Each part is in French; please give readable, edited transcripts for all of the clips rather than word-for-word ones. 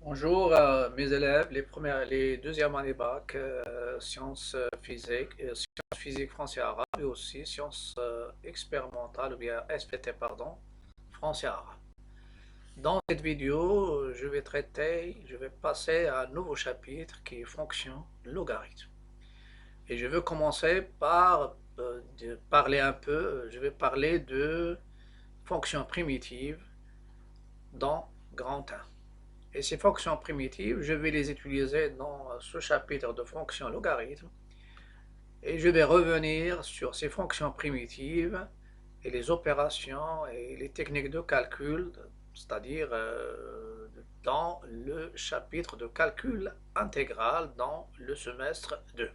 Bonjour mes élèves, les deuxièmes années bac, sciences physiques, sciences physiques français arabe et aussi sciences expérimentales ou bien SPT pardon, français arabe. Dans cette vidéo, je vais passer à un nouveau chapitre qui est fonction logarithme. Et je veux commencer par parler un peu, je vais parler de fonctions primitives dans grand 1. Et ces fonctions primitives, je vais les utiliser dans ce chapitre de fonctions logarithmes. Et je vais revenir sur ces fonctions primitives et les opérations et les techniques de calcul, c'est-à-dire dans le chapitre de calcul intégral dans le semestre 2.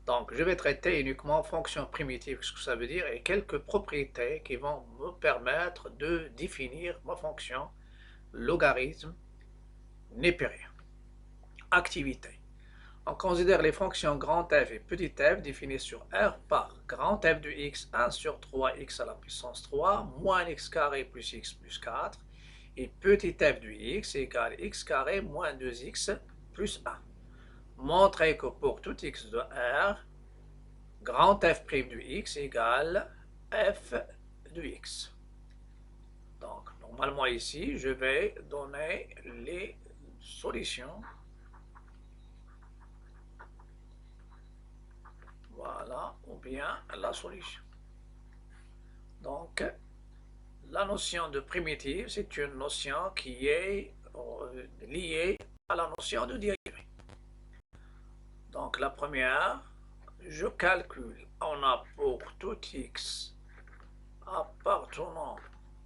Donc, je vais traiter uniquement fonctions primitives, ce que ça veut dire, et quelques propriétés qui vont me permettre de définir ma fonction logarithme népérien. Activité. On considère les fonctions grand f et petit f définies sur R par grand f de x 1 sur 3x à la puissance 3 moins x carré plus x plus 4 et petit f de x égale x carré moins 2x plus 1. Montrer que pour tout x de R, grand f' de x égale f de x. Donc, normalement ici, je vais donner les solutions. Voilà, ou bien la solution. Donc, la notion de primitive, c'est une notion qui est liée à la notion de dérivée. Donc, la première, je calcule, on a pour tout x appartenant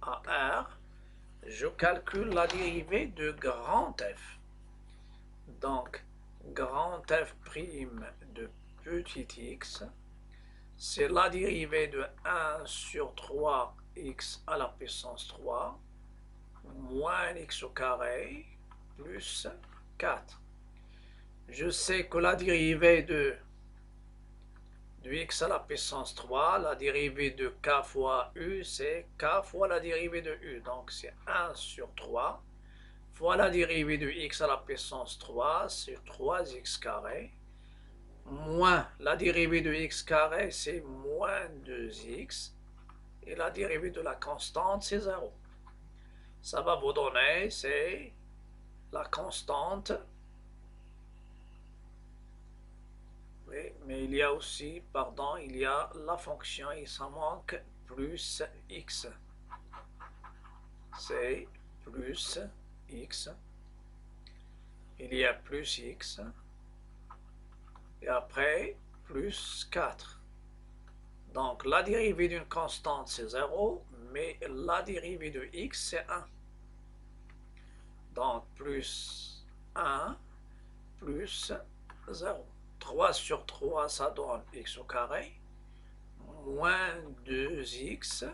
à R, je calcule la dérivée de grand F. Donc, grand F' de petit x, c'est la dérivée de 1 sur 3x à la puissance 3 moins x au carré plus 4. Je sais que la dérivée de x à la puissance 3, la dérivée de k fois u, c'est k fois la dérivée de u. Donc c'est 1 sur 3 fois la dérivée de x à la puissance 3, c'est 3x carré, moins la dérivée de x carré, c'est moins 2x, et la dérivée de la constante, c'est 0. Ça va vous donner, c'est la constante. Oui, mais il y a aussi, pardon, il y a la fonction, il s'en manque, plus x. C'est plus x. Il y a plus x. Et après, plus 4. Donc, la dérivée d'une constante, c'est 0, mais la dérivée de x, c'est 1. Donc, plus 1, plus 0. 3 sur 3, ça donne x au carré, moins 2x,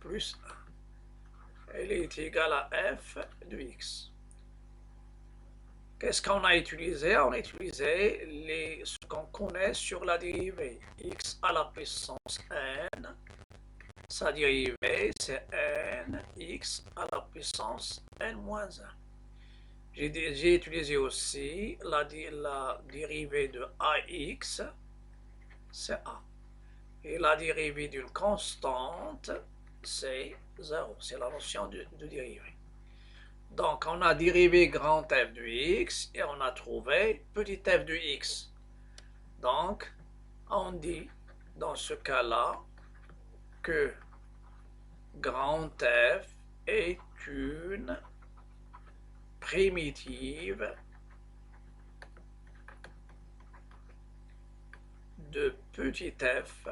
plus 1. Elle est égale à f de x. Qu'est-ce qu'on a utilisé? On a utilisé ce qu'on connaît sur la dérivée. X à la puissance n, sa dérivée c'est n, x à la puissance n-1. J'ai utilisé aussi la dérivée de ax, c'est a. Et la dérivée d'une constante, c'est 0. C'est la notion de dérivée. Donc, on a dérivé grand f de x et on a trouvé petit f de x. Donc, on dit dans ce cas-là que grand f est une primitive de petit f,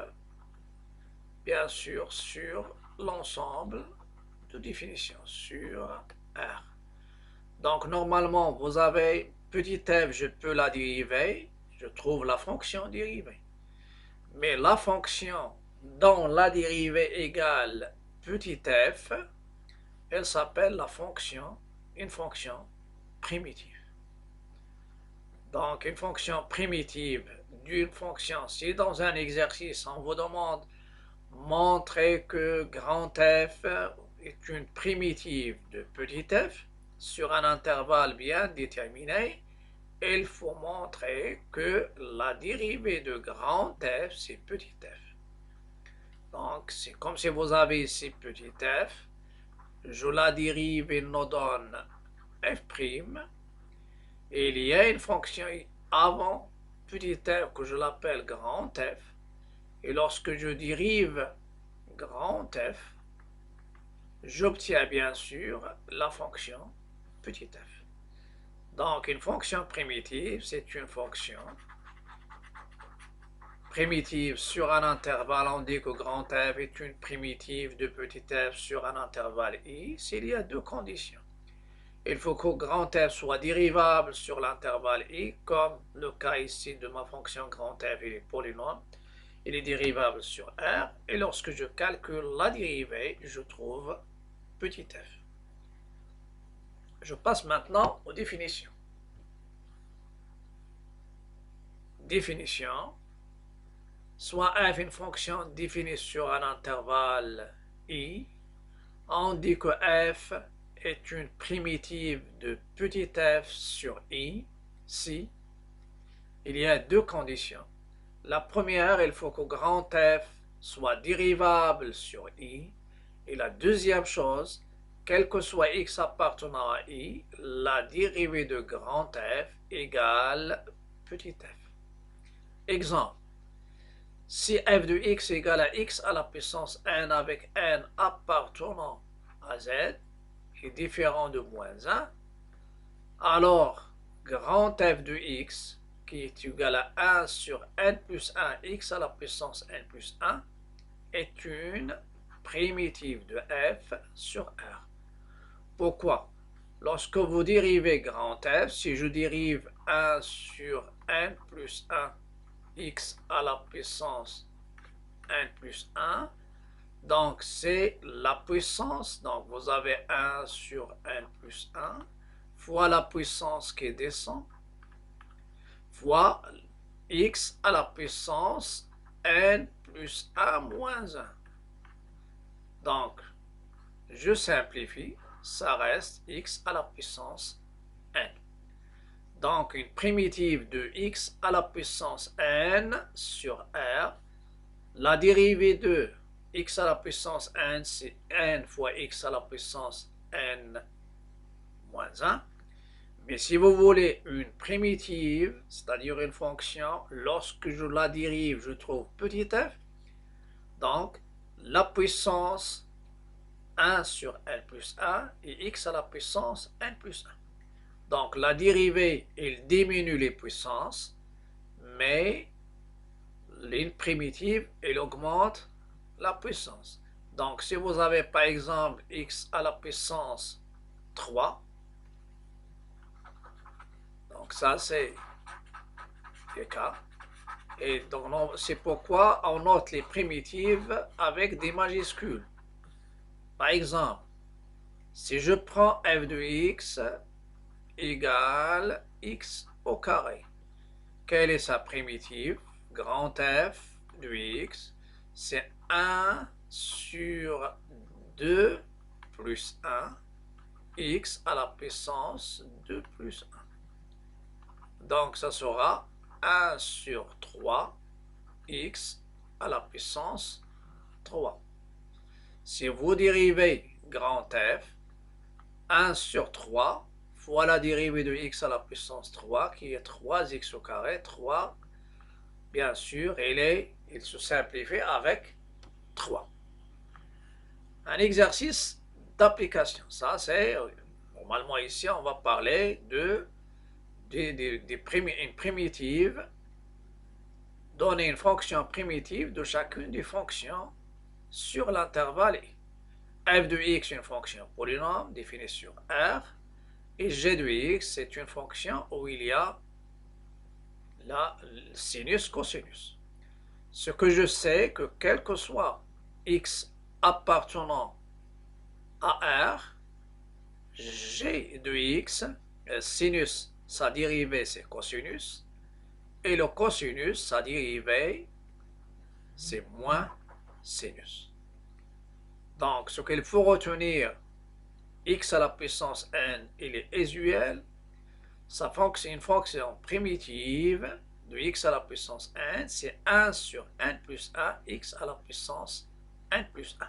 bien sûr, sur l'ensemble de définition, sur R. Donc, normalement, vous avez petit f, je peux la dériver, je trouve la fonction dérivée. Mais la fonction dont la dérivée égale petit f, elle s'appelle une fonction primitive. Donc, une fonction primitive d'une fonction, si dans un exercice, on vous demande montrer que grand f est une primitive de petit f, sur un intervalle bien déterminé, il faut montrer que la dérivée de grand f, c'est petit f. Donc, c'est comme si vous avez ici petit f, je la dérive, il nous donne f', et il y a une fonction avant petit f que je l'appelle grand f, et lorsque je dérive grand f, j'obtiens bien sûr la fonction petit f. Donc une fonction primitive, c'est une fonction primitive sur un intervalle. On dit que grand f est une primitive de petit f sur un intervalle i s'il y a deux conditions. Il faut que grand f soit dérivable sur l'intervalle i, comme le cas ici de ma fonction grand f, il est polynôme. Il est dérivable sur R, et lorsque je calcule la dérivée, je trouve petit f. Je passe maintenant aux définitions. Définition. Soit f est une fonction définie sur un intervalle i, on dit que f est une primitive de petit f sur i si il y a deux conditions. La première, il faut que grand f soit dérivable sur i, et la deuxième chose, quel que soit x appartenant à i, la dérivée de grand f égale petit f. Exemple, si f de x égale à x à la puissance n avec n appartenant à z est différent de moins 1, alors grand f de x qui est égal à 1 sur n plus 1 x à la puissance n plus 1 est une primitive de f sur R. Pourquoi? Lorsque vous dérivez grand f, si je dérive 1 sur n plus 1 x à la puissance n plus 1, donc c'est la puissance, donc vous avez 1 sur n plus 1 fois la puissance qui descend fois x à la puissance n plus 1 moins 1. Donc, je simplifie, ça reste x à la puissance n. Donc, une primitive de x à la puissance n sur R, la dérivée de x à la puissance n, c'est n fois x à la puissance n moins 1. Mais si vous voulez une primitive, c'est-à-dire une fonction, lorsque je la dérive, je trouve petit f. Donc, la puissance 1 sur n plus 1 et x à la puissance n plus 1. Donc, la dérivée, elle diminue les puissances, mais une primitive, elle augmente la puissance. Donc, si vous avez par exemple x à la puissance 3, donc ça c'est le cas. Et donc c'est pourquoi on note les primitives avec des majuscules. Par exemple, si je prends f de x égale x au carré, quelle est sa primitive? Grand f de x, c'est 1 sur 2 plus 1 x à la puissance 2 plus 1. Donc ça sera 1 sur 3 x à la puissance 3. Si vous dérivez grand f, 1 sur 3 fois la dérivée de x à la puissance 3 qui est 3x au carré, 3 bien sûr, il se simplifie avec 3. Un exercice d'application, ça c'est, normalement ici on va parler une primitive, donner une fonction primitive de chacune des fonctions sur l'intervalle i. F de x est une fonction polynôme définie sur R, et g de x c'est une fonction où il y a la sinus-cosinus. Ce que je sais que quel que soit x appartenant à R, g de x, sinus, sa dérivée c'est cosinus, et le cosinus, sa dérivée c'est moins sinus. Donc, ce qu'il faut retenir x à la puissance n, il est usuel. Une fonction primitive de x à la puissance n, c'est 1 sur n plus 1, x à la puissance n plus 1.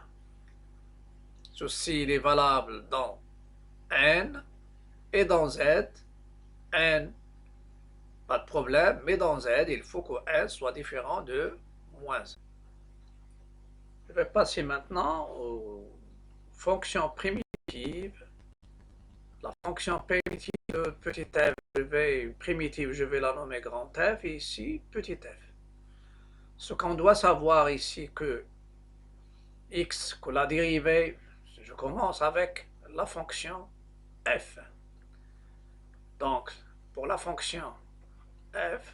Ceci il est valable dans n et dans z. N, pas de problème, mais dans z, il faut que n soit différent de moins 1. Je vais passer maintenant aux fonctions primitives. La fonction primitive de petit f, je vais la nommer grand F, et ici petit f. Ce qu'on doit savoir ici que x, que la dérivée, je commence avec la fonction f. Donc, pour la fonction f,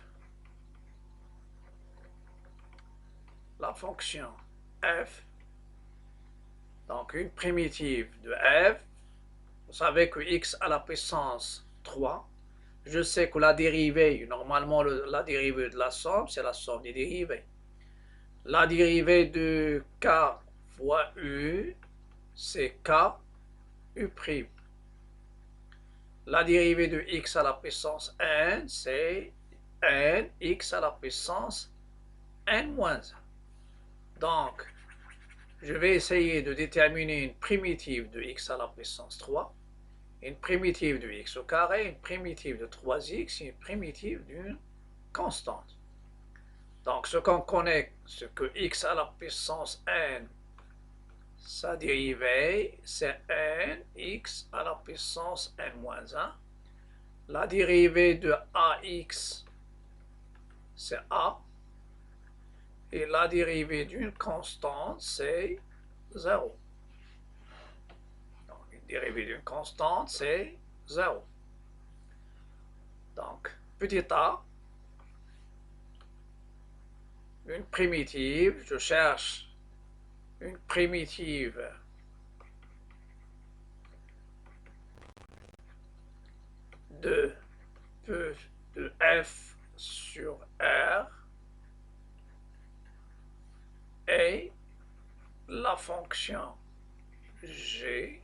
donc une primitive de f, vous savez que x à la puissance 3, je sais que la dérivée, normalement la dérivée de la somme, c'est la somme des dérivées. La dérivée de k fois u, c'est k u'. La dérivée de x à la puissance n, c'est n x à la puissance n-1. Donc, je vais essayer de déterminer une primitive de x à la puissance 3, une primitive de x au carré, une primitive de 3x et une primitive d'une constante. Donc, ce qu'on connaît, c'est que x à la puissance n, sa dérivée, c'est n x à la puissance n-1. La dérivée de ax, c'est a. Et la dérivée d'une constante, c'est 0. Donc, une dérivée d'une constante, c'est 0. Donc, petit a, une primitive, je cherche une primitive de f sur r et la fonction g,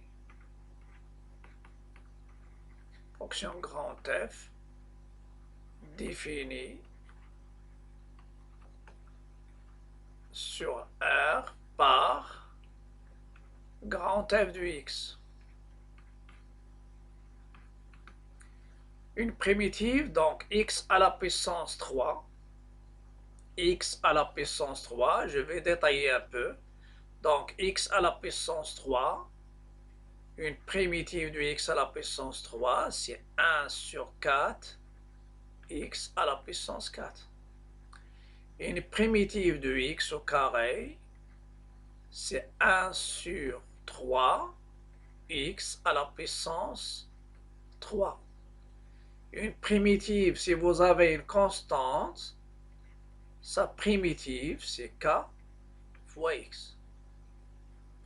fonction grand F, définie sur R par grand F de x. Une primitive, donc x à la puissance 3. X à la puissance 3, je vais détailler un peu. Donc x à la puissance 3, une primitive de x à la puissance 3, c'est 1 sur 4, x à la puissance 4. Une primitive de x au carré, c'est 1 sur 3, x à la puissance 3. Une primitive, si vous avez une constante, sa primitive, c'est k fois x.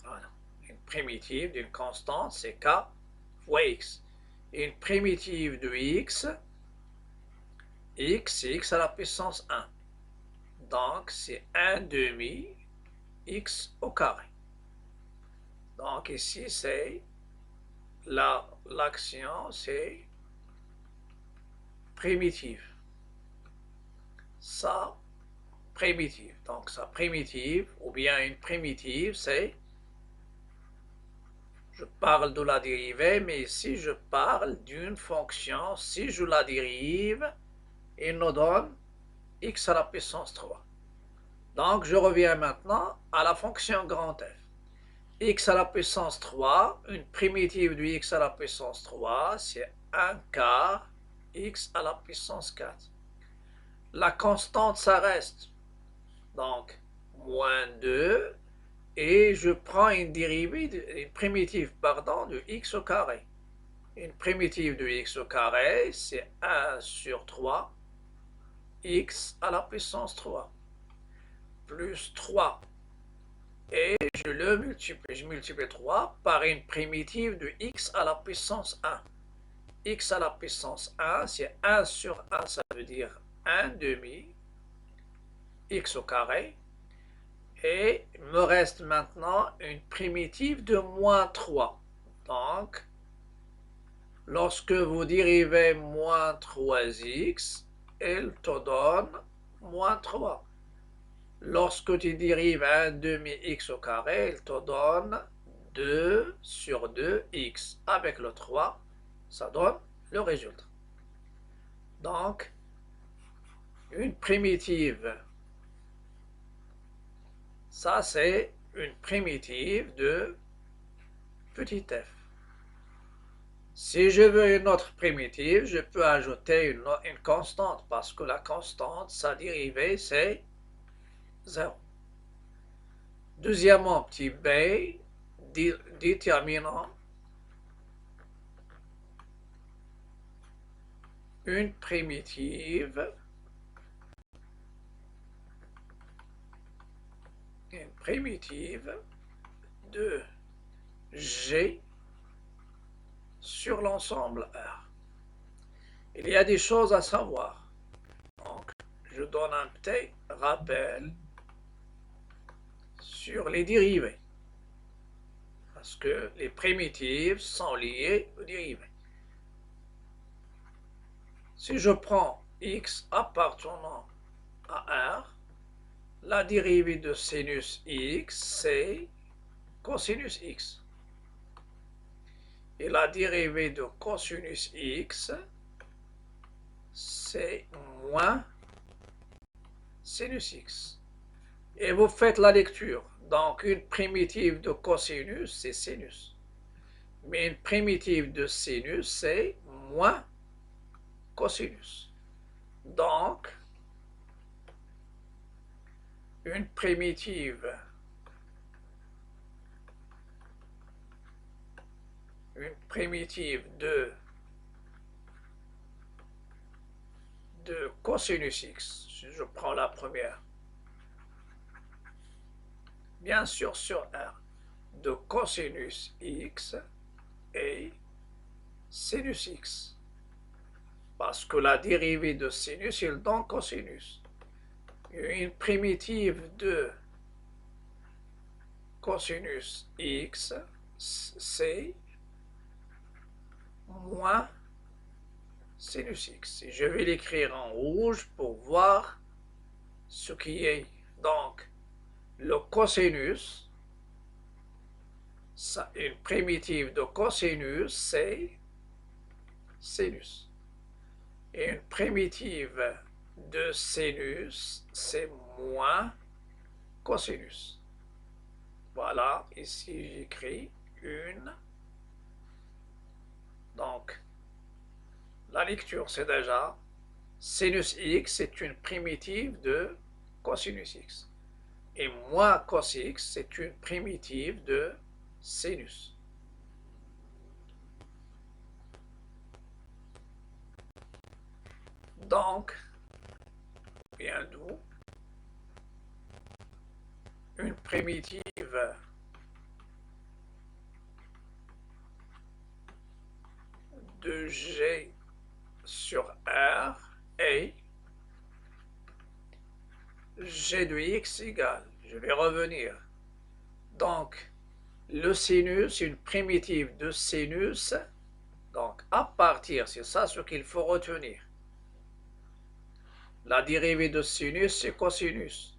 Voilà. Une primitive d'une constante, c'est k fois x. Une primitive de x, c'est x à la puissance 1. Donc, c'est 1 demi x au carré. Donc, ici, c'est l'action, c'est primitive. Sa primitive. Donc, sa primitive, ou bien une primitive, c'est, je parle de la dérivée, mais ici, je parle d'une fonction. Si je la dérive, il nous donne x à la puissance 3. Donc, je reviens maintenant à la fonction grand F. X à la puissance 3, une primitive de x à la puissance 3, c'est 1 quart x à la puissance 4. La constante, ça reste. Donc, moins 2, et je prends une dérivée, une primitive, pardon, de x au carré. Une primitive de x au carré, c'est 1 sur 3, x à la puissance 3, plus 3. Et je multiplie 3 par une primitive de x à la puissance 1. X à la puissance 1, c'est 1 sur 1, ça veut dire 1 demi x au carré. Et il me reste maintenant une primitive de moins 3. Donc, lorsque vous dérivez moins 3x, il te donne moins 3. Lorsque tu dérives un demi-x au carré, il te donne 2 sur 2x. Avec le 3, ça donne le résultat. Donc, une primitive, ça c'est une primitive de petit f. Si je veux une autre primitive, je peux ajouter une constante parce que la constante, sa dérivée, c'est 0. Deuxièmement, petit b, déterminant une primitive de G sur l'ensemble R. Il y a des choses à savoir. Donc, je donne un petit rappel sur les dérivées. Parce que les primitives sont liées aux dérivées. Si je prends x appartenant à R, la dérivée de sinus x, c'est cosinus x. Et la dérivée de cosinus x, c'est moins sinus x. Et vous faites la lecture. Donc, une primitive de cosinus, c'est sinus. Mais une primitive de sinus, c'est moins cosinus. Donc, une primitive de cosinus x, si je prends la première, bien sûr sur R, de cosinus x et sinus x. Parce que la dérivée de sinus, il donne cosinus. Une primitive de cosinus x, c'est moins sinus x. Et je vais l'écrire en rouge pour voir ce qui est. Donc, le cosinus, une primitive de cosinus, c'est sinus. Et une primitive de sinus, c'est moins cosinus. Voilà, ici j'écris une. Donc, la lecture, c'est déjà sinus x, c'est une primitive de cosinus x. Et moins cos x, c'est une primitive de sinus. Donc, vient d'où une primitive de G sur R et G de x égale, je vais revenir. Donc, le sinus, une primitive de sinus, donc à partir, c'est ça ce qu'il faut retenir. La dérivée de sinus, c'est cosinus.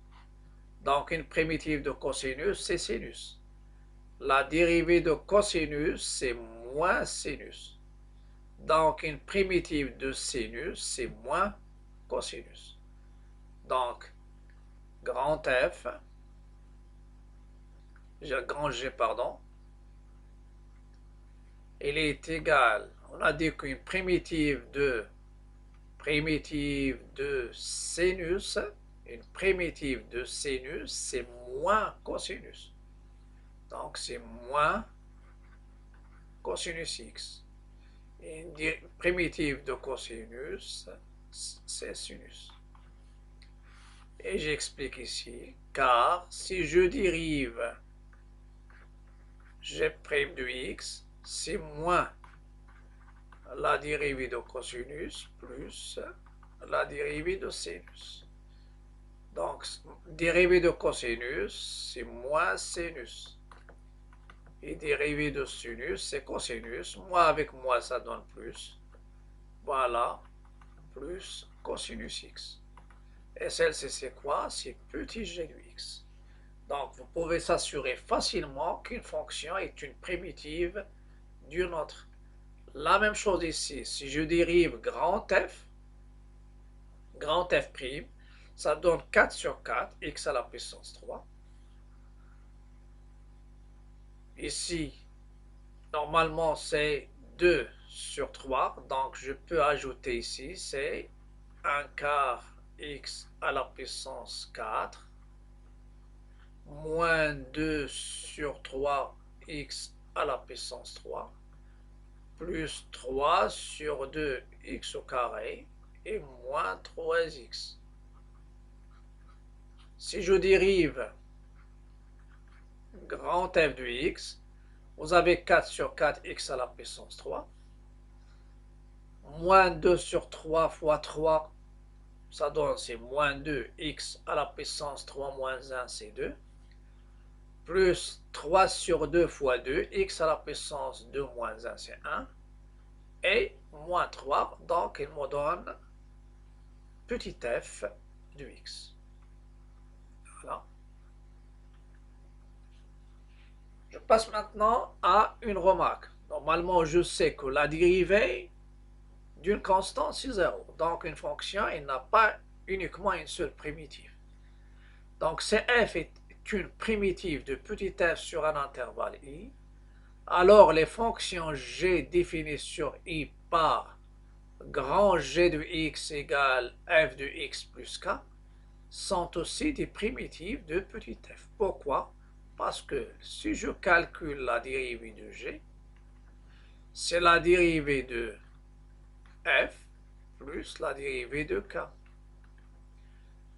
Donc, une primitive de cosinus, c'est sinus. La dérivée de cosinus, c'est moins sinus. Donc, une primitive de sinus, c'est moins cosinus. Donc, grand F, grand G, pardon, il est égal, on a dit qu'une primitive de sinus, une primitive de sinus, c'est moins cosinus. Donc, c'est moins cosinus x. Et une primitive de cosinus, c'est sinus. Et j'explique ici, car si je dérive g' de x, c'est moins la dérivée de cosinus plus la dérivée de sinus. Donc, dérivée de cosinus, c'est moins sinus. Et dérivé de sinus, c'est cosinus. Moi avec moi, ça donne plus. Voilà, plus cosinus x. Et celle-ci, c'est quoi? C'est petit g de x. Donc, vous pouvez s'assurer facilement qu'une fonction est une primitive d'une autre. La même chose ici, si je dérive grand F', ça donne 4 sur 4, x à la puissance 3. Ici, normalement, c'est 2 sur 3, donc je peux ajouter ici, c'est 1 quart x à la puissance 4, moins 2 sur 3 x à la puissance 3, plus 3 sur 2 x au carré, et moins 3x. Si je dérive grand F de x, vous avez 4 sur 4 x à la puissance 3, moins 2 sur 3 fois 3, ça donne c'est moins 2 x à la puissance 3 moins 1, c'est 2, plus 3 sur 2 fois 2, x à la puissance 2 moins 1, c'est 1, et moins 3, donc il me donne petit f de x. Voilà. Je passe maintenant à une remarque. Normalement, je sais que la dérivée d'une constante, c'est 0. Donc, une fonction, elle n'a pas uniquement une seule primitive. Donc, si f est une primitive de petit f sur un intervalle i, alors les fonctions g définies sur i par grand G de x égale f de x plus k sont aussi des primitives de petit f. Pourquoi? Parce que si je calcule la dérivée de g, c'est la dérivée de f plus la dérivée de k.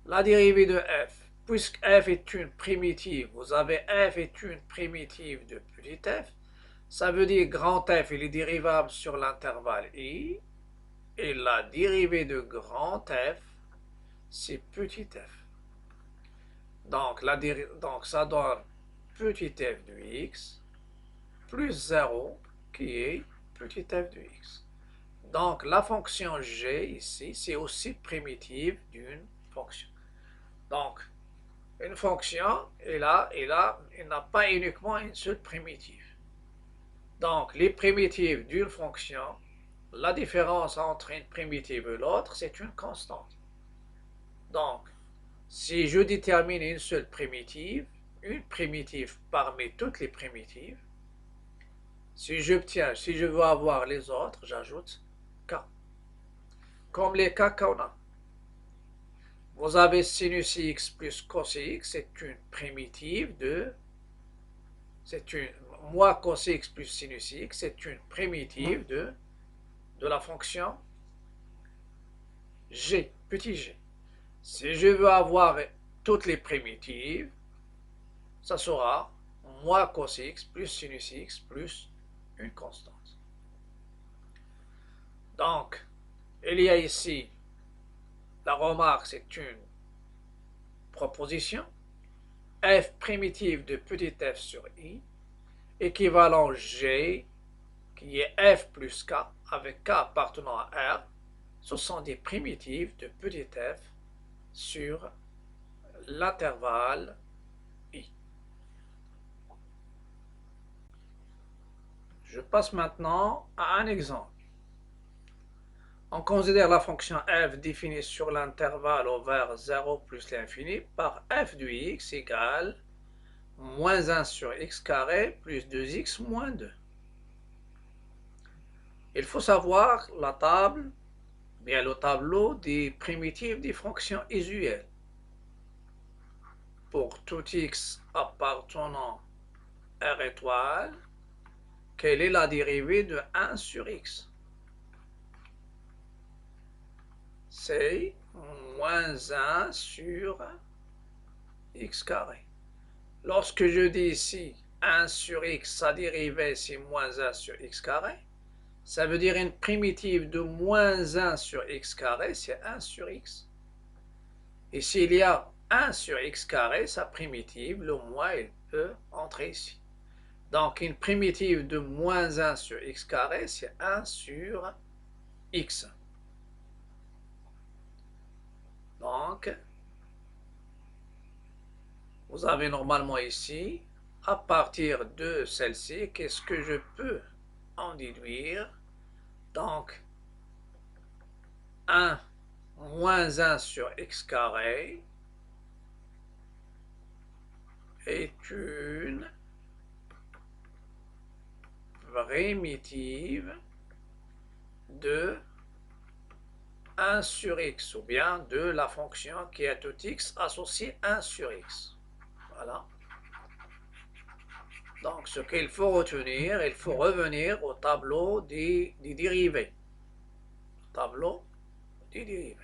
La dérivée de f, puisque f est une primitive, vous avez f est une primitive de petit f, ça veut dire grand f il est dérivable sur l'intervalle i, et la dérivée de grand f, c'est petit f. Donc, donc ça donne petit f de x plus 0 qui est petit f de x. Donc la fonction g ici, c'est aussi primitive d'une fonction. Donc une fonction, elle n'a pas uniquement une seule primitive. Donc les primitives d'une fonction, la différence entre une primitive et l'autre, c'est une constante. Donc si je détermine une seule primitive, une primitive parmi toutes les primitives, si je veux avoir les autres, j'ajoute k. Comme les k qu'on a. Vous avez sinus x plus cos x, c'est une primitive de... Moi cos x plus sinus x, c'est une primitive de la fonction g, petit g. Si je veux avoir toutes les primitives, ça sera moi cos x plus sinus x plus une constante. Donc, il y a ici, la remarque, c'est une proposition, f primitive de petit f sur i, équivalent g, qui est f plus k, avec k appartenant à R, ce sont des primitives de petit f sur l'intervalle i. Je passe maintenant à un exemple. On considère la fonction f définie sur l'intervalle vers 0 plus l'infini par f de x égale moins 1 sur x carré plus 2x moins 2. Il faut savoir la table, bien le tableau des primitives des fonctions usuelles. Pour tout x appartenant R étoile, quelle est la dérivée de 1 sur x? C'est moins 1 sur x carré. Lorsque je dis ici 1 sur x, sa dérivée c'est moins 1 sur x carré, ça veut dire une primitive de moins 1 sur x carré, c'est 1 sur x. Et s'il y a 1 sur x carré, sa primitive, le moins, il peut entrer ici. Donc, une primitive de moins 1 sur x carré, c'est 1 sur x. Donc, vous avez normalement ici, à partir de celle-ci, qu'est-ce que je peux en déduire? Donc, 1 moins 1 sur x carré est une primitive de 1 sur x, ou bien de la fonction qui est tout x associée 1 sur x. Voilà. Donc, ce qu'il faut retenir, il faut revenir au tableau des dérivés. Tableau des dérivés.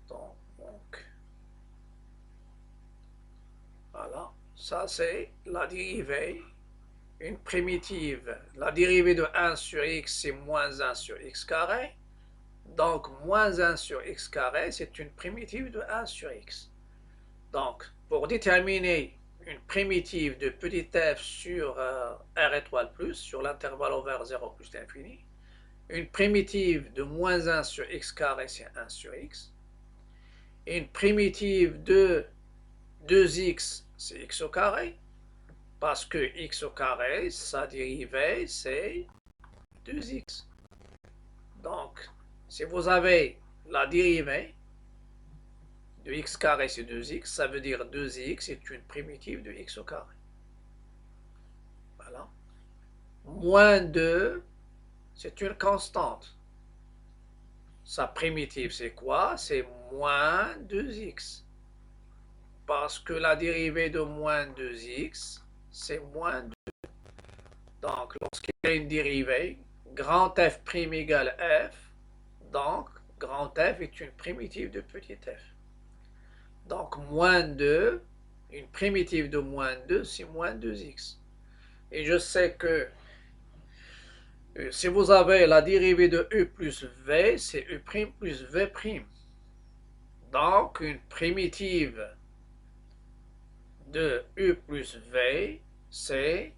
Donc, voilà. Ça, c'est la dérivée. Une primitive. La dérivée de 1 sur x, c'est moins 1 sur x carré. Donc, moins 1 sur x carré, c'est une primitive de 1 sur x. Donc, pour déterminer une primitive de petit f sur r étoile plus, sur l'intervalle ouvert 0 plus l'infini, une primitive de moins 1 sur x carré, c'est 1 sur x. Et une primitive de 2x, c'est x au carré, parce que x au carré, sa dérivée, c'est 2x. Donc, si vous avez la dérivée de x carré, c'est 2x, ça veut dire 2x est une primitive de x au carré. Voilà. Moins 2, c'est une constante. Sa primitive, c'est quoi? C'est moins 2x. Parce que la dérivée de moins 2x, c'est moins 2. Donc, lorsqu'il y a une dérivée, grand f' égale f, donc grand f est une primitive de petit f. Donc, moins 2, une primitive de moins 2, c'est moins 2x. Et je sais que si vous avez la dérivée de u plus v, c'est u' plus v'. Donc, une primitive de u plus v, c'est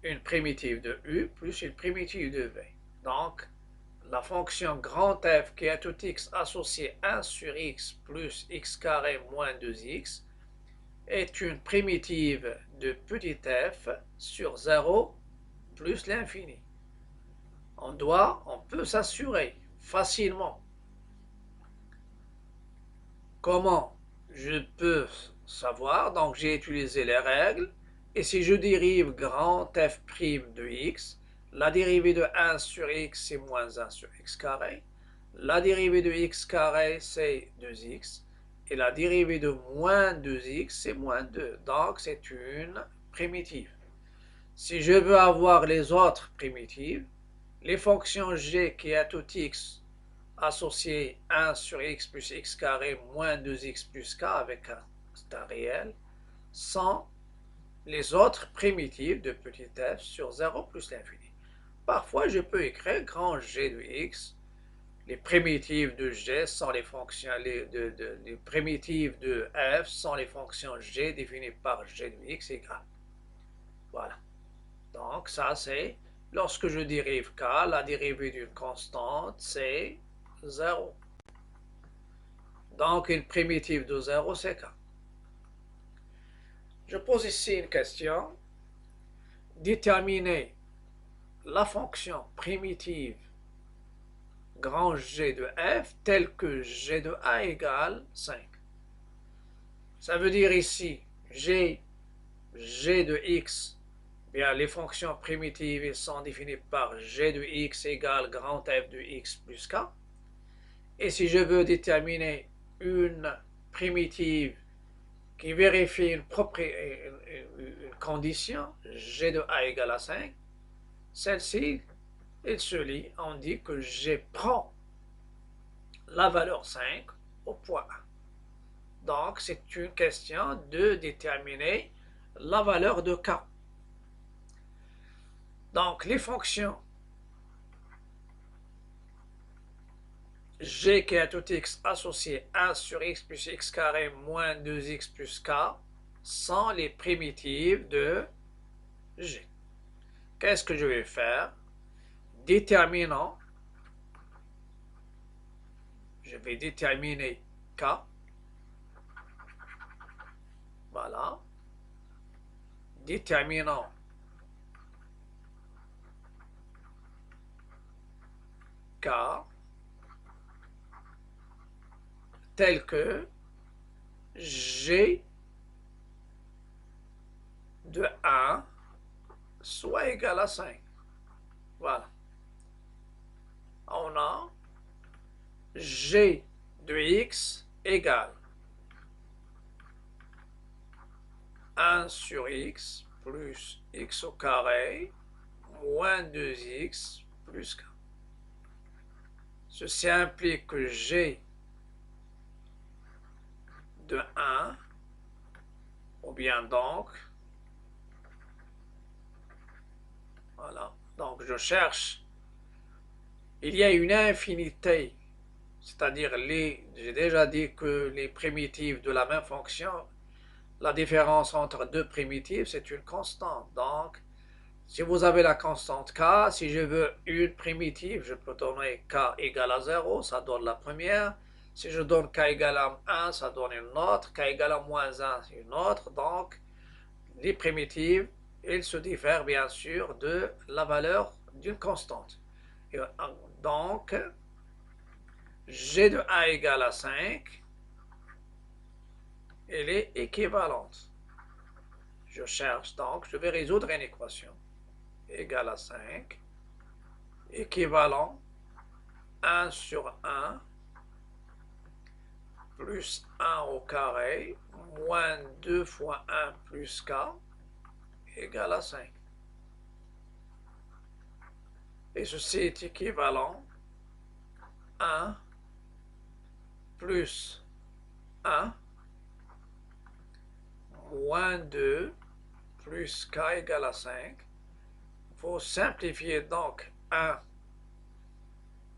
une primitive de u plus une primitive de v. Donc, la fonction grand f qui est tout x associé 1 sur x plus x carré moins 2x est une primitive de petit f sur 0 plus l'infini. On peut s'assurer facilement. Comment je peux savoir? Donc, j'ai utilisé les règles. Et si je dérive grand f' de x, la dérivée de 1 sur x, c'est moins 1 sur x carré. La dérivée de x carré, c'est 2x. Et la dérivée de moins 2x, c'est moins 2. Donc, c'est une primitive. Si je veux avoir les autres primitives, les fonctions g qui est tout x associé 1 sur x plus x carré moins 2x plus k avec un réel sont les autres primitives de petit f sur 0 plus l'infini. Parfois, je peux écrire grand g de x. Les primitives de g sont les fonctions, les primitives de f sont les fonctions g définies par g de x égale. Voilà. Donc, ça, c'est lorsque je dérive k, la dérivée d'une constante, c'est 0. Donc, une primitive de 0, c'est k. Je pose ici une question. Déterminer la fonction primitive grand G de f telle que G de a égale 5. Ça veut dire ici, G de x, bien les fonctions primitives sont définies par G de x égale grand f de x plus k. Et si je veux déterminer une primitive qui vérifie une condition, G de a égale à 5, celle-ci, elle se lit, on dit que G prend la valeur 5 au point A. Donc, c'est une question de déterminer la valeur de K. Donc, les fonctions G qui est tout x associé 1 sur x plus x carré moins 2x plus k sont les primitives de G. Qu'est-ce que je vais faire? Déterminant, je vais déterminer k, voilà, déterminant k tel que G de 1 soit égal à 5. Voilà. On a G de x égale 1 sur x plus x au carré moins 2x plus k. Ceci implique que G de 1, ou bien donc, voilà, donc je cherche, il y a une infinité, c'est-à-dire j'ai déjà dit que les primitives de la même fonction, la différence entre deux primitives, c'est une constante. Donc, si vous avez la constante k, si je veux une primitive, je peux donner k égale à 0, ça donne la première. Si je donne k égale à 1, ça donne une autre. K égale à moins 1, une autre. Donc, les primitives, ils se diffèrent bien sûr de la valeur d'une constante. Et donc, g de 1 égale à 5, elle est équivalente. Je cherche donc, je vais résoudre une équation égale à 5, équivalent 1 sur 1 plus 1 au carré moins 2 fois 1 plus k égale à 5. Et ceci est équivalent 1 plus 1 moins 2 plus k égale à 5. Il faut simplifier donc 1.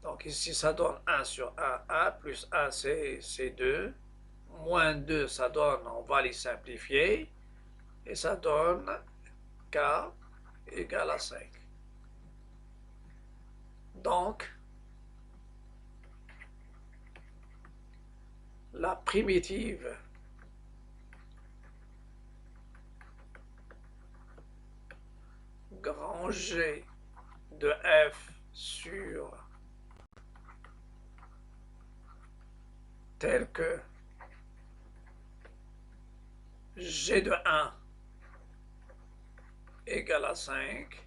Donc ici ça donne 1 sur 1, 1 plus 1 c'est 2. Moins 2 ça donne, on va les simplifier. Et ça donne k égale à 5. Donc, la primitive grand G de f sur tel que G de 1 égale à 5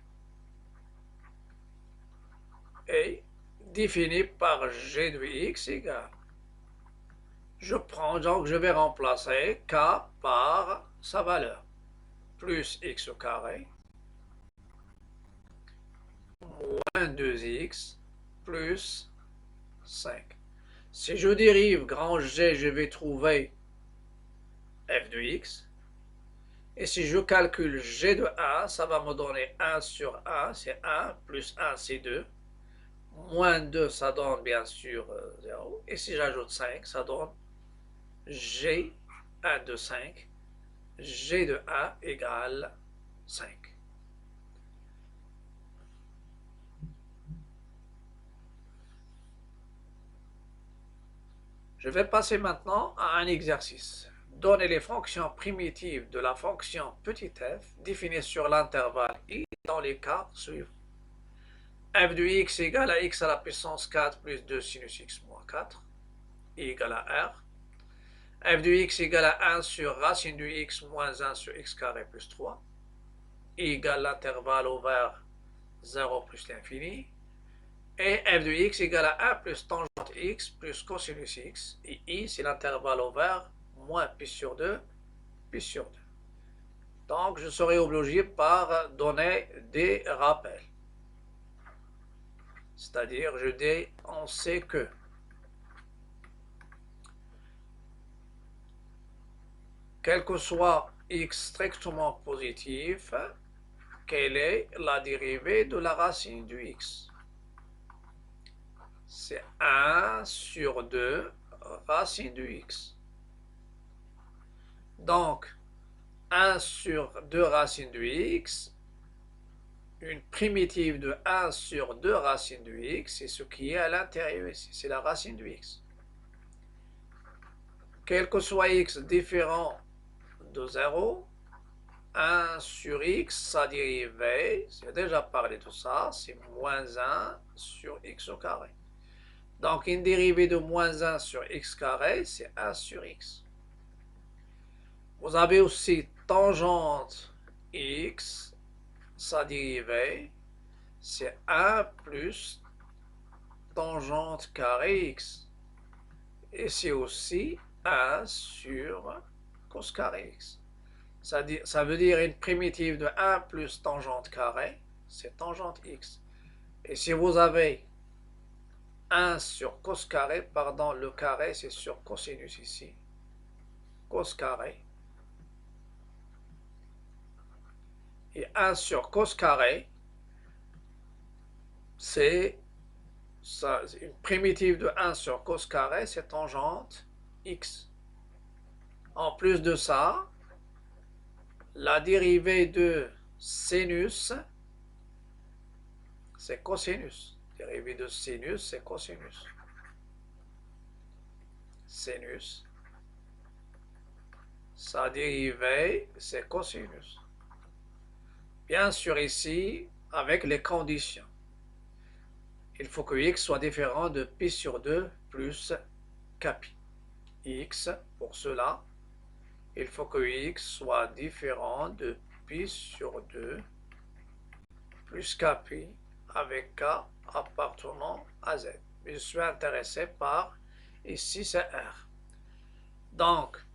est défini par G de x égale. Je prends donc, je vais remplacer k par sa valeur, plus x au carré, moins 2x, plus 5. Si je dérive grand G, je vais trouver f de x. Et si je calcule g de 1, ça va me donner 1 sur 1, c'est 1, plus 1, c'est 2. Moins 2, ça donne bien sûr 0. Et si j'ajoute 5, ça donne g1 de 5. G de 1 égale 5. Je vais passer maintenant à un exercice. Donnez les fonctions primitives de la fonction petit f définies sur l'intervalle i dans les cas suivants. F de x égale à x à la puissance 4 plus 2 sinus x moins 4, i égale à r. F de x égale à 1 sur racine de x moins 1 sur x carré plus 3, i égale l'intervalle ouvert 0 plus l'infini. Et f de x égale à 1 plus tangente x plus cosinus x. Et i, c'est l'intervalle ouvert, moins pi sur 2, pi sur 2. Donc, je serai obligé par donner des rappels. C'est-à-dire, je dis, on sait que quel que soit x strictement positif, quelle est la dérivée de la racine du x? c'est 1 sur 2 racine de x. Donc, 1 sur 2 racine de x, une primitive de 1 sur 2 racine de x, c'est ce qui est à l'intérieur ici, c'est la racine de x. Quel que soit x différent de 0, 1 sur x, sa dérivée, j'ai déjà parlé de ça, c'est moins 1 sur x au carré. Donc une dérivée de moins 1 sur x carré, c'est 1 sur x. Vous avez aussi tangente x, sa dérivée, c'est 1 plus tangente carré x. Et c'est aussi 1 sur cos carré x. Ça veut dire une primitive de 1 plus tangente carré, c'est tangente x. Et si vous avez 1 sur cos carré, pardon, le carré c'est sur cosinus ici, cos carré. Et 1 sur cos carré, c'est une primitive de 1 sur cos carré, c'est tangente x. En plus de ça, la dérivée de sinus, c'est cosinus. Dérivée de sinus, c'est cosinus. Sinus. Sa dérivée, c'est cosinus. Bien sûr, ici, avec les conditions. Il faut que x soit différent de pi sur 2 plus kpi. X, pour cela, il faut que x soit différent de pi sur 2 plus kpi avec k appartenant à z. Mais je suis intéressé par, ici c'est r. Donc,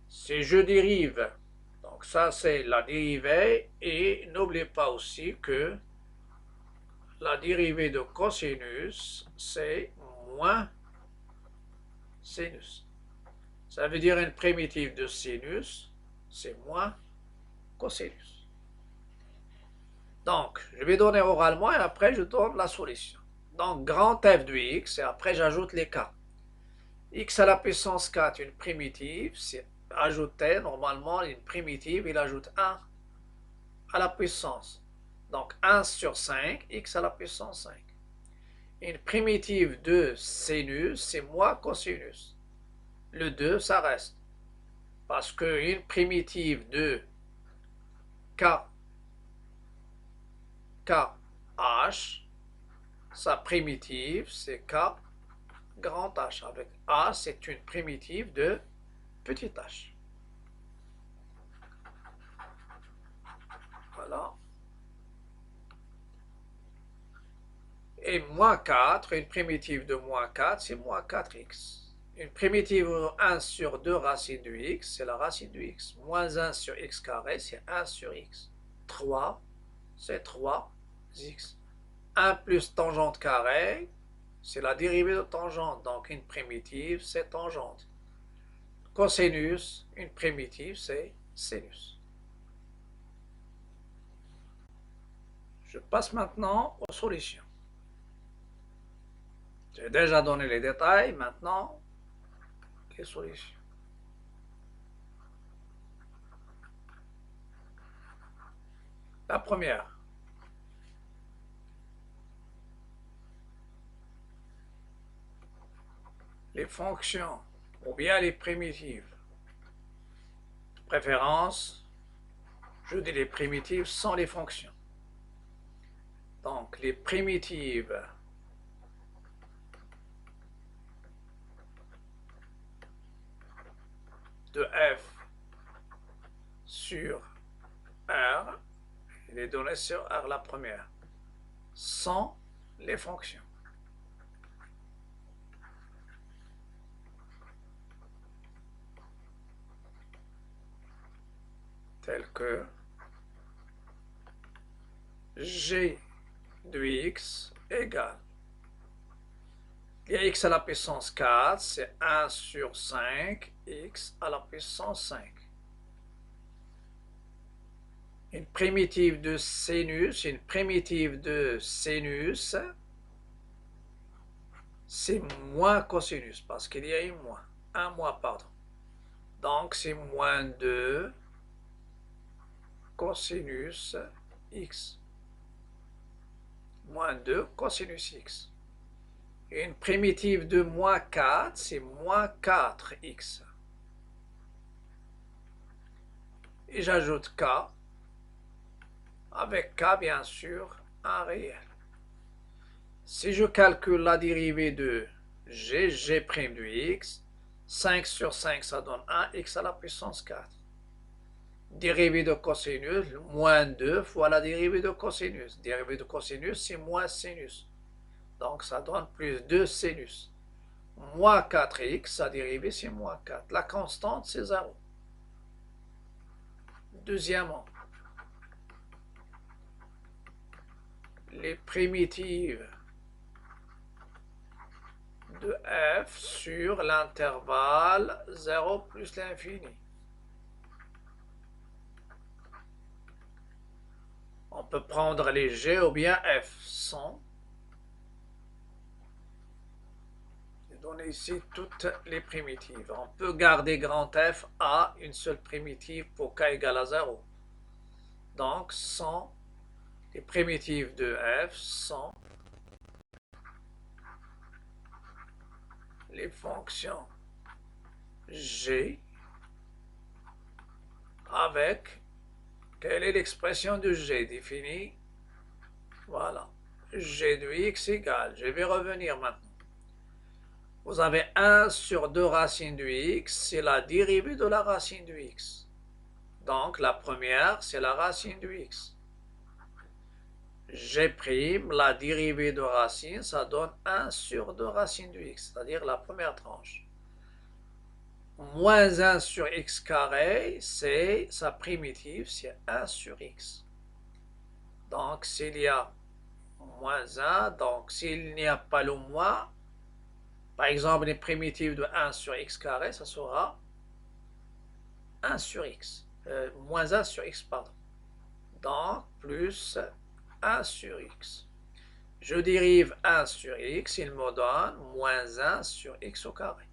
si je dérive, donc ça c'est la dérivée, et n'oubliez pas aussi que la dérivée de cosinus, c'est moins sinus. Ça veut dire une primitive de sinus, c'est moins cosinus. Donc, je vais donner oralement et après je donne la solution. Donc, grand f de x et après j'ajoute les k. X à la puissance 4, une primitive, c'est ajouter normalement une primitive, il ajoute 1 à la puissance. Donc 1 sur 5, x à la puissance 5. Une primitive de sinus, c'est moins cosinus. Le 2, ça reste. Parce qu'une primitive de k, kh, sa primitive, c'est k grand H. Avec A, c'est une primitive de petit h. Voilà. Et moins 4, une primitive de moins 4, c'est moins 4x. Une primitive 1 sur 2 racine de x, c'est la racine de x. Moins 1 sur x carré, c'est 1 sur x. 3, c'est 3x. 1 plus tangente carré, c'est la dérivée de tangente. Donc une primitive, c'est tangente. Cosinus, une primitive, c'est sinus. Je passe maintenant aux solutions. J'ai déjà donné les détails, maintenant, les solutions. La première. Les fonctions, ou bien les primitives. De préférence, je dis les primitives sans les fonctions. Donc, les primitives de f sur R, il est donné sur R la première, sans les fonctions. Telles que g de x égale, il y a x à la puissance 4, c'est 1 sur 5, x à la puissance 5. Une primitive de sinus, c'est moins cosinus, parce qu'il y a une moins. Un moins, pardon. Donc, c'est moins 2 cosinus x. Moins 2 cosinus x. Et une primitive de moins 4, c'est moins 4x. Et j'ajoute k, avec k, bien sûr, un réel. Si je calcule la dérivée de g' du x, 5 sur 5, ça donne 1, x à la puissance 4. Dérivée de cosinus, moins 2 fois la dérivée de cosinus. Dérivée de cosinus, c'est moins sinus. Donc, ça donne plus 2 sinus. Moins 4x, sa dérivée, c'est moins 4. La constante, c'est 0. Deuxièmement, les primitives de f sur l'intervalle 0 plus l'infini. On peut prendre les g ou bien f sont. Et donner ici toutes les primitives. On peut garder grand F à une seule primitive pour k égale à 0. Donc, sont les primitives de f sont les fonctions g avec, quelle est l'expression de g définie? Voilà, g de x égale, je vais revenir maintenant. Vous avez 1 sur 2 racines de x, c'est la dérivée de la racine de x. Donc, la première, c'est la racine de x. G', la dérivée de racine, ça donne 1 sur 2 racines de x, c'est-à-dire la première tranche. Moins 1 sur x carré, c'est sa primitive, c'est 1 sur x. Donc, s'il y a moins 1, donc s'il n'y a pas le moins, par exemple, les primitives de 1 sur x carré, ça sera 1 sur x. Moins 1 sur x, pardon. Donc, plus 1 sur x. Je dérive 1 sur x, il me donne moins 1 sur x au carré.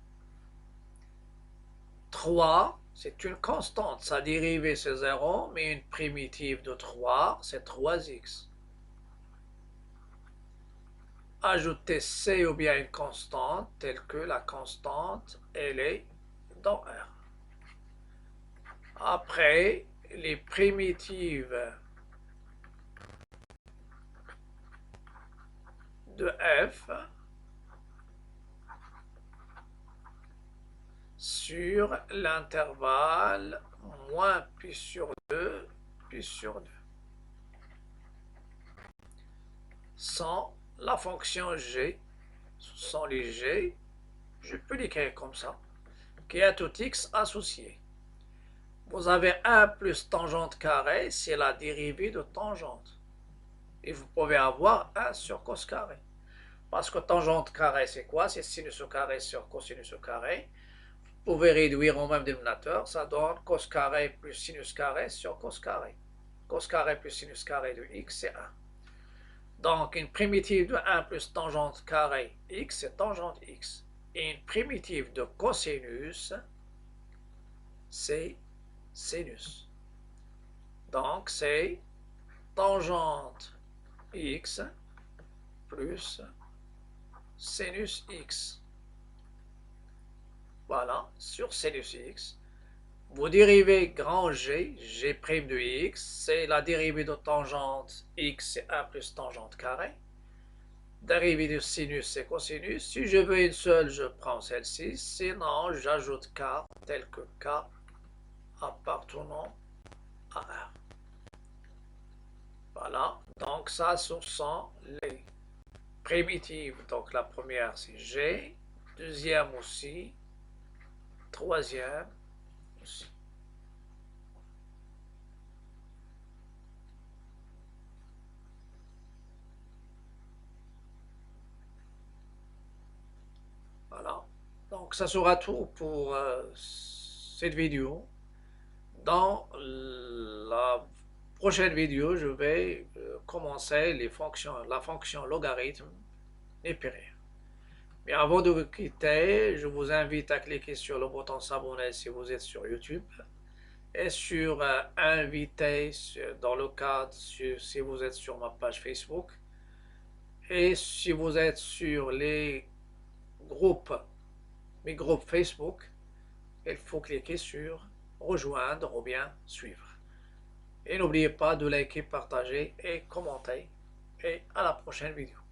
3, c'est une constante. Sa dérivée, c'est 0, mais une primitive de 3, c'est 3x. Ajoutez c ou bien une constante, telle que la constante, elle est dans R. Après, les primitives de f sur l'intervalle moins pi sur 2, pi sur 2. Sans la fonction g, ce sont les g, je peux l'écrire comme ça, qui a tout x associé. Vous avez 1 plus tangente carré, c'est la dérivée de tangente. Et vous pouvez avoir 1 sur cos carré. Parce que tangente carré, c'est quoi? C'est sinus au carré sur cosinus au carré. Vous pouvez réduire au même dénominateur, ça donne cos carré plus sinus carré sur cos carré. Cos carré plus sinus carré de x, c'est 1. Donc, une primitive de 1 plus tangente carré x, c'est tangente x. Et une primitive de cosinus, c'est sinus. Donc, c'est tangente x plus sinus x. Voilà, sur sinus x. Vous dérivez grand G, G' de x, c'est la dérivée de tangente x, c'est 1 plus tangente carré. Dérivée de sinus, c'est cosinus. Si je veux une seule, je prends celle-ci. Sinon, j'ajoute k, tel que k appartenant à R. Voilà, donc ça, ce sont les primitives. Donc la première, c'est G. Deuxième aussi. Troisième aussi. Voilà. Donc ça sera tout pour cette vidéo. Dans la prochaine vidéo, je vais commencer la fonction logarithme et périr. Mais avant de vous quitter, je vous invite à cliquer sur le bouton s'abonner si vous êtes sur YouTube et sur inviter dans le cadre si vous êtes sur ma page Facebook et si vous êtes sur les groupes, mes groupes Facebook, il faut cliquer sur rejoindre ou bien suivre. Et n'oubliez pas de liker, partager et commenter. Et à la prochaine vidéo.